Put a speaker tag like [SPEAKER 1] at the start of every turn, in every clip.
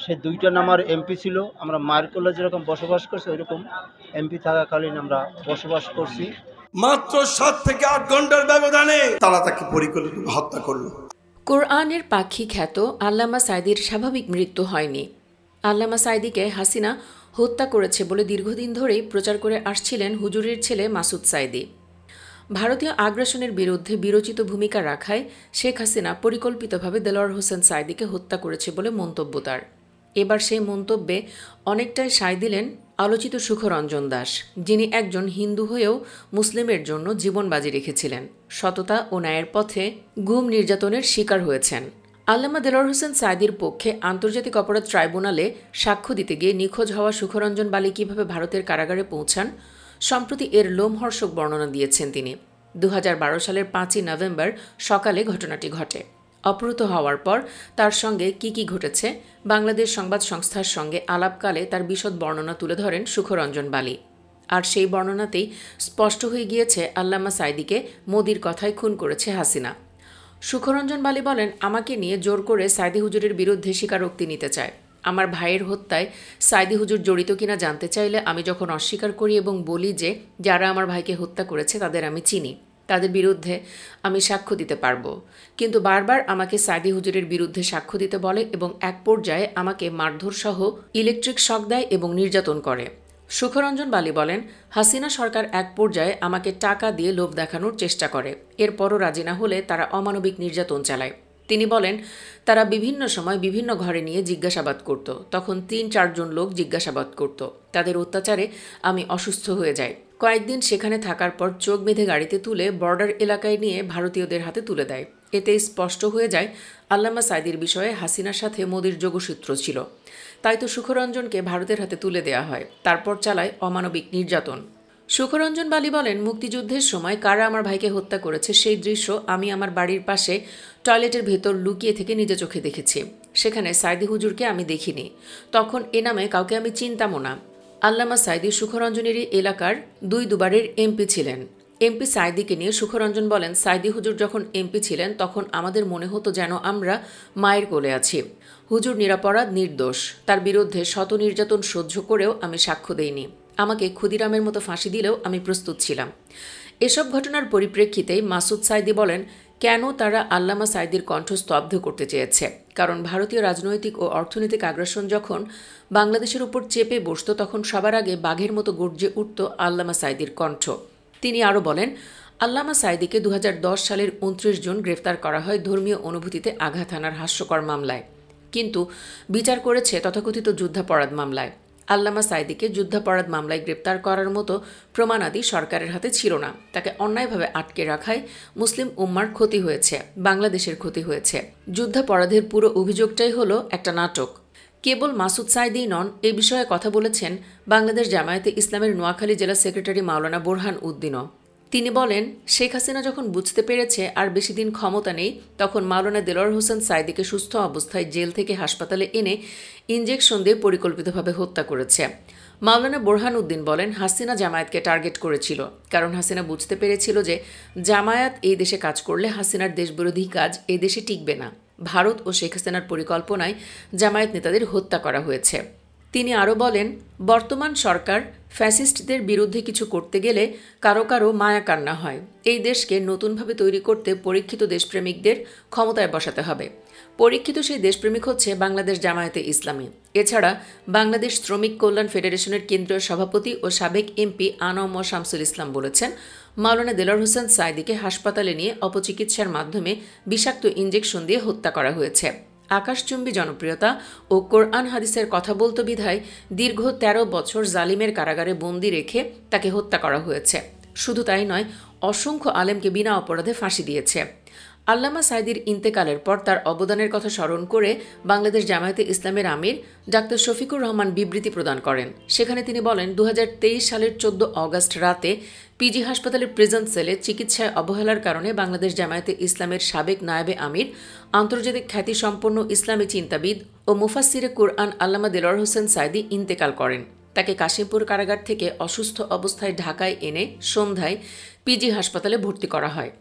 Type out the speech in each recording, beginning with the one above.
[SPEAKER 1] সে ২টা number MP ছিল। আমরা মায়ের কোলে যেরকম বসবাস করছি ওইরকম এমপি থাকাকালীন আমরা বসবাস করছি।
[SPEAKER 2] মাত্র ৭ থেকে ৮ ঘন্টার ব্যবধানে তারা তাকে পরিকল্পিত হত্যা করল।
[SPEAKER 3] কোরআনের পাখি খ্যাত আল্লামা সাঈদীর স্বাভাবিক মৃত্যু হয়নি। আল্লামা সাঈদীকে হাসিনা হত্যা করেছে বলে দীর্ঘদিন ধরেই প্রচার করে আসছিলেন হুজুরের ছেলে মাসুদ সাঈদী। ভারতীয় আগ্রাসনের বিরুদ্ধে বিরোচিত ভূমিকা রাখায় শেখ হাসিনা পরিকল্পিতভাবে দেলোয়ার হোসেন সাঈদীকে হত্যা করেছে বলে মন্তব্য তার। এবার সেই মন্তব্যে অনেকটাই সায় দিলেন আলোচিত সুখরঞ্জন দাস, যিনি একজন হিন্দু হয়েও মুসলিমের জন্য জীবন বাজি রেখেছিলেন, সততা ও ন্যায়ের পথে গুম নির্যাতনের শিকার হয়েছেন। আল্লামা দেলোয়ার হোসেন সাঈদীর পক্ষে আন্তর্জাতিক অপরাধ ট্রাইব্যুনালে সাক্ষ্য দিতে গিয়ে নিখোঁজ হওয়া সুখরঞ্জন বালি কীভাবে ভারতের কারাগারে পৌঁছান, সম্প্রতি এর লোমহর্ষক বর্ণনা দিয়েছেন তিনি। ২০১২ সালের ৫ই নভেম্বর সকালে ঘটনাটি ঘটে। অপহৃত হওয়ার পর তার সঙ্গে কি ঘটেছে বাংলাদেশ সংবাদ সংস্থার সঙ্গে আলাপকালে তার বিশদ বর্ণনা তুলে ধরেন সুখরঞ্জন বালি। আর সেই বর্ণনাতেই স্পষ্ট হয়ে গিয়েছে আল্লামা সাঈদীকে মোদির কথায় খুন করেছে হাসিনা। সুখরঞ্জন বালি বলেন, আমাকে নিয়ে জোর করে সাঈদী হুজুরের বিরুদ্ধে স্বীকারোক্তি নিতে চায়। আমার ভাইয়ের হত্যায় সাঈদী হুজুর জড়িত কিনা জানতে চাইলে আমি যখন অস্বীকার করি এবং বলি যে যারা আমার ভাইকে হত্যা করেছে তাদের আমি চিনি, তাদের বিরুদ্ধে আমি সাক্ষ্য দিতে পারবো, কিন্তু বারবার আমাকে সাঈদী হুজুরের বিরুদ্ধে সাক্ষ্য দিতে বলে এবং এক পর্যায়ে আমাকে মারধরসহ ইলেকট্রিক শক দেয় এবং নির্যাতন করে। সুখরঞ্জন বালি বলেন, হাসিনা সরকার এক পর্যায়ে আমাকে টাকা দিয়ে লোভ দেখানোর চেষ্টা করে, এরপরও রাজি না হলে তারা অমানবিক নির্যাতন চালায়। তিনি বলেন, তারা বিভিন্ন সময় বিভিন্ন ঘরে নিয়ে জিজ্ঞাসাবাদ করত, তখন ৩-৪ জন লোক জিজ্ঞাসাবাদ করত। তাদের অত্যাচারে আমি অসুস্থ হয়ে যাই। কয়েকদিন সেখানে থাকার পর চোখ বেঁধে গাড়িতে তুলে বর্ডার এলাকায় নিয়ে ভারতীয়দের হাতে তুলে দেয়। এতে স্পষ্ট হয়ে যায় আল্লামা সাঈদীর বিষয়ে হাসিনার সাথে মোদির যোগসূত্র ছিল। তাই তো সুখরঞ্জনকে ভারতের হাতে তুলে দেয়া হয়, তারপর চালায় অমানবিক নির্যাতন। সুখরঞ্জন বালি বলেন, মুক্তিযুদ্ধের সময় কারা আমার ভাইকে হত্যা করেছে সেই দৃশ্য আমি আমার বাড়ির পাশে টয়লেটের ভেতর লুকিয়ে থেকে নিজে চোখে দেখেছি। সেখানে সাঈদী হুজুরকে আমি দেখিনি, তখন এ নামে কাউকে আমি চিনতামও না। আল্লামা সাঈদী সুখরঞ্জনেরই এলাকার ২ দুবারের এমপি ছিলেন। এমপি সাঈদীকে নিয়ে সুখরঞ্জন বলেন, সাঈদী হুজুর যখন এমপি ছিলেন তখন আমাদের মনে হতো যেন আমরা মায়ের কোলে আছি। হুজুর নিরপরাধ, নির্দোষ। তার বিরুদ্ধে শত নির্যাতন সহ্য করেও আমি সাক্ষ্য দেইনি। আমাকে ক্ষুদিরামের মতো ফাঁসি দিলেও আমি প্রস্তুত ছিলাম। এসব ঘটনার পরিপ্রেক্ষিতেই মাসুদ সাঈদী বলেন, কেন তারা আল্লামা সাঈদীর কণ্ঠ স্তব্ধ করতে চেয়েছে? কারণ ভারতীয় রাজনৈতিক ও অর্থনৈতিক আগ্রাসন যখন বাংলাদেশের উপর চেপে বসত তখন সবার আগে বাঘের মতো গর্জে উঠত আল্লামা সাঈদীর কণ্ঠ। তিনি আরও বলেন, আল্লামা সাঈদীকে ২০১০ সালের ২৯ জুন গ্রেফতার করা হয় ধর্মীয় অনুভূতিতে আঘাত হানার হাস্যকর মামলায়, কিন্তু বিচার করেছে তথাকথিত যুদ্ধাপরাধ মামলায়। আল্লামা সাঈদীকে যুদ্ধাপরাধ মামলায় গ্রেপ্তার করার মতো প্রমাণাদি সরকারের হাতে ছিল না। তাকে অন্যায়ভাবে আটকে রাখায় মুসলিম উম্মার ক্ষতি হয়েছে, বাংলাদেশের ক্ষতি হয়েছে। যুদ্ধাপরাধের পুরো অভিযোগটাই হলো একটা নাটক। কেবল মাসুদ সাঈদীই নন, এ বিষয়ে কথা বলেছেন বাংলাদেশ জামায়াতে ইসলামের নোয়াখালী জেলা সেক্রেটারি মাওলানা বোরহান উদ্দিনও। তিনি বলেন, শেখ হাসিনা যখন বুঝতে পেরেছে আর বেশি দিন ক্ষমতা নেই, তখন মাওলানা দেলোয়ার হোসেন সাঈদীকে সুস্থ অবস্থায় জেল থেকে হাসপাতালে এনে ইনজেকশন দিয়ে পরিকল্পিতভাবে হত্যা করেছে। মাওলানা বোরহান উদ্দিন বলেন, হাসিনা জামায়াতকে টার্গেট করেছিল, কারণ হাসিনা বুঝতে পেরেছিল যে জামায়াত এই দেশে কাজ করলে হাসিনার দেশবিরোধী কাজ এই দেশে টিকবে না। ভারত ও শেখ হাসিনার পরিকল্পনায় জামায়াত নেতাদের হত্যা করা হয়েছে। তিনি আরও বলেন, বর্তমান সরকার ফ্যাসিস্টদের বিরুদ্ধে কিছু করতে গেলে কারো কারো মায়া কান্না হয়। এই দেশকে নতুনভাবে তৈরি করতে পরীক্ষিত দেশপ্রেমিকদের ক্ষমতায় বসাতে হবে। পরীক্ষিত সেই দেশপ্রেমিক হচ্ছে বাংলাদেশ জামায়াতে ইসলামী। এছাড়া বাংলাদেশ শ্রমিক কল্যাণ ফেডারেশনের কেন্দ্রীয় সভাপতি ও সাবেক এমপি আনম শামসুল ইসলাম বলেছেন, মাওলানা দেলোয়ার হোসেন সাঈদীকে হাসপাতালে নিয়ে অপচিকিৎসার মাধ্যমে বিষাক্ত ইনজেকশন দিয়ে হত্যা করা হয়েছে। আকাশচুম্বী জনপ্রিয়তা ও কোরআন হাদিসের কথা বলতো বিধায় দীর্ঘ ১৩ বছর জালিমের কারাগারে বন্দি রেখে তাকে হত্যা করা হয়েছে। শুধু তাই নয়, অসংখ্য আলেমকে বিনা অপরাধে ফাঁসি দিয়েছে। আল্লামা সাঈদীর ইন্তেকালের পর তার অবদানের কথা স্মরণ করে বাংলাদেশ জামায়াতে ইসলামের আমির ডাক্তার শফিকুর রহমান বিবৃতি প্রদান করেন। সেখানে তিনি বলেন, ২০২৩ সালের ১৪ অগাস্ট রাতে পিজি হাসপাতালের প্রিজন সেলে চিকিৎসায় অবহেলার কারণে বাংলাদেশ জামায়াতে ইসলামের সাবেক নায়েবে আমির, আন্তর্জাতিক খ্যাতিসম্পন্ন ইসলামী চিন্তাবিদ ও মুফাসসিরে কুরআন আল্লামা দেলোয়ার হোসেন সাঈদী ইন্তেকাল করেন। তাকে কাশিমপুর কারাগার থেকে অসুস্থ অবস্থায় ঢাকায় এনে সন্ধ্যায় পিজি হাসপাতালে ভর্তি করা হয়।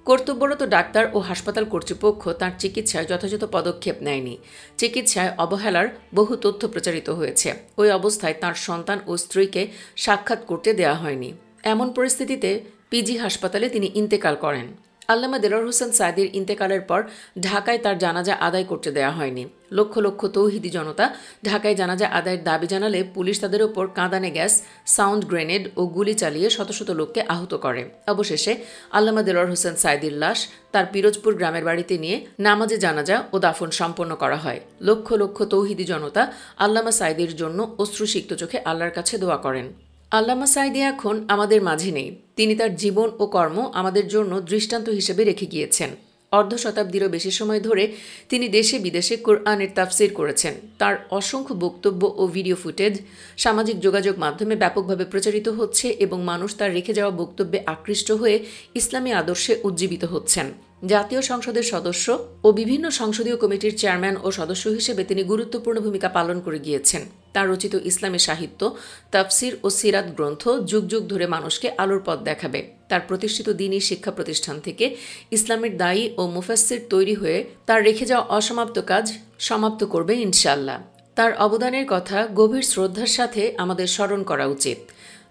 [SPEAKER 3] কর্তব্যরত ডাক্তার ও হাসপাতাল কর্তৃপক্ষ তার চিকিৎসায় যথাযথ পদক্ষেপ নেয়নি। চিকিৎসায় অবহেলার বহু তথ্য প্রচারিত হয়েছে। ওই অবস্থায় তার সন্তান ও স্ত্রীকে সাক্ষাৎ করতে দেওয়া হয়নি। এমন পরিস্থিতিতে পিজি হাসপাতালে তিনি ইন্তেকাল করেন। আল্লামা দেলোয়ার হোসেন সাঈদীর ইন্তেকালের পর ঢাকায় তার জানাজা আদায় করতে দেওয়া হয়নি। লক্ষ লক্ষ তৌহিদি জনতা ঢাকায় জানাজা আদায়ের দাবি জানালে পুলিশ তাদের ওপর কাঁদানে গ্যাস, সাউন্ড গ্রেনেড ও গুলি চালিয়ে শত শত লোককে আহত করে। অবশেষে আল্লামা দেলোয়ার হোসেন সাঈদীর লাশ তার পিরোজপুর গ্রামের বাড়িতে নিয়ে নামাজে জানাজা ও দাফন সম্পন্ন করা হয়। লক্ষ লক্ষ তৌহিদি জনতা আল্লামা সাঈদীর জন্য অশ্রুসিক্ত চোখে আল্লাহর কাছে দোয়া করেন। আল্লামা সাঈদী এখন আমাদের মাঝে নেই। তিনি তার জীবন ও কর্ম আমাদের জন্য দৃষ্টান্ত হিসেবে রেখে গিয়েছেন। অর্ধ শতাব্দীরও বেশি সময় ধরে তিনি দেশে বিদেশে কোরআনের তাফসির করেছেন। তার অসংখ্য বক্তব্য ও ভিডিও ফুটেজ সামাজিক যোগাযোগ মাধ্যমে ব্যাপকভাবে প্রচারিত হচ্ছে এবং মানুষ তার রেখে যাওয়া বক্তব্যে আকৃষ্ট হয়ে ইসলামী আদর্শে উজ্জীবিত হচ্ছেন। জাতীয় সংসদের সদস্য ও বিভিন্ন সংসদীয় কমিটির চেয়ারম্যান ও সদস্য হিসেবে তিনি গুরুত্বপূর্ণ ভূমিকা পালন করে গিয়েছেন। তার রচিত ইসলামী সাহিত্য, তাফসির ও সিরাত গ্রন্থ যুগ যুগ ধরে মানুষকে আলোর পথ দেখাবে। তার প্রতিষ্ঠিত দ্বীনী শিক্ষা প্রতিষ্ঠান থেকে ইসলামের দায়ী ও মুফাসসির তৈরি হয়ে তার রেখে যাওয়া অসমাপ্ত কাজ সমাপ্ত করবে ইনশাআল্লাহ। তার অবদানের কথা গভীর শ্রদ্ধার সাথে আমাদের স্মরণ করা উচিত।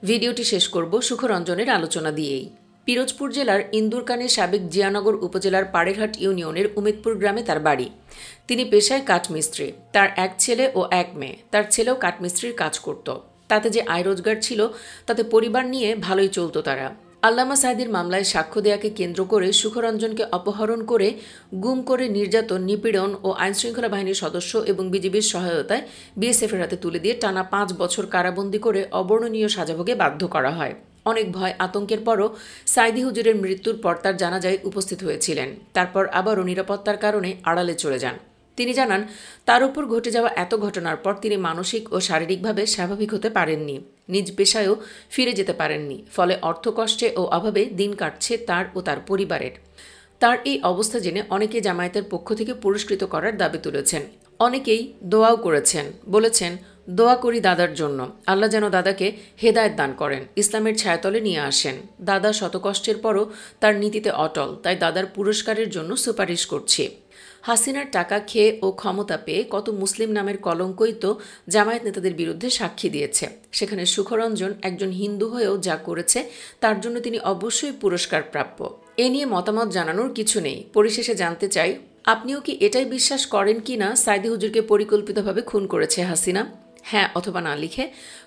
[SPEAKER 3] ভিডিওটি শেষ করব সুখরঞ্জনের আলোচনা দিয়েই। পিরোজপুর জেলার ইন্দুরকানীর সাবেক জিয়ানগর উপজেলার পাড়েরহাট ইউনিয়নের উমেদপুর গ্রামে তার বাড়ি। তিনি পেশায় কাঠমিস্ত্রি। তার এক ছেলে ও এক মেয়ে। তার ছেলেও কাঠমিস্ত্রির কাজ করত। তাতে যে আয় রোজগার ছিল তাতে পরিবার নিয়ে ভালোই চলত তারা। আল্লামা সাঈদীর মামলায় সাক্ষ্য দেয়াকে কেন্দ্র করে সুখরঞ্জনকে অপহরণ করে গুম করে নির্যাতন, নিপীড়ন ও আইনশৃঙ্খলা বাহিনীর সদস্য এবং বিজিবির সহায়তায় বিএসএফের হাতে তুলে দিয়ে টানা 5 বছর কারাবন্দী করে অবর্ণনীয় সাজাভোগে বাধ্য করা হয়। অনেক ভয় আতঙ্কের পরও সাঈদী হুজুরের মৃত্যুর পর তার জানাজায় উপস্থিত হয়েছিলেন। তারপর আবারও নিরাপত্তার কারণে আড়ালে চলে যান। তিনি জানান, তার উপর ঘটে যাওয়া এত ঘটনার পর তিনি মানসিক ও শারীরিকভাবে স্বাভাবিক হতে পারেননি। নিজ পেশায়ও ফিরে যেতে পারেননি। ফলে অর্থকষ্টে ও অভাবে দিন কাটছে তার ও তার পরিবারের। তার এই অবস্থা জেনে অনেকে জামায়াতের পক্ষ থেকে পুরস্কৃত করার দাবি তুলেছেন। অনেকেই দোয়াও করেছেন, বলেছেন, দোয়া করি দাদার জন্য, আল্লাহ যেন দাদাকে হেদায়েত দান করেন, ইসলামের ছায়াতলে নিয়ে আসেন। দাদা শতকষ্টের পরও তার নীতিতে অটল, তাই দাদার পুরস্কারের জন্য সুপারিশ করছি। হাসিনার টাকা খেয়ে ও ক্ষমতা পেয়ে কত মুসলিম নামের কলঙ্কই তো জামায়াত নেতাদের বিরুদ্ধে সাক্ষী দিয়েছে। সেখানে সুখরঞ্জন একজন হিন্দু হয়েও যা করেছে তার জন্য তিনি অবশ্যই পুরস্কার প্রাপ্য। এ নিয়ে মতামত জানানোর কিছু নেই। পরিশেষে জানতে চাই, আপনিও কি এটাই বিশ্বাস করেন কি না সাঈদী হুজুরকে পরিকল্পিতভাবে খুন করেছে হাসিনা? হ্যাঁ অথবা না লিখে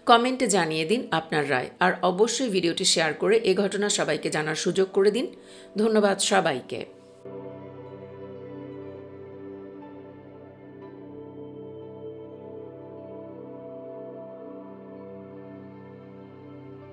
[SPEAKER 3] কমেন্টে জানিয়ে দিন আপনার রায়। আর অবশ্যই ভিডিওটি শেয়ার করে এ ঘটনা সবাইকে জানার সুযোগ করে দিন। ধন্যবাদ সবাইকে।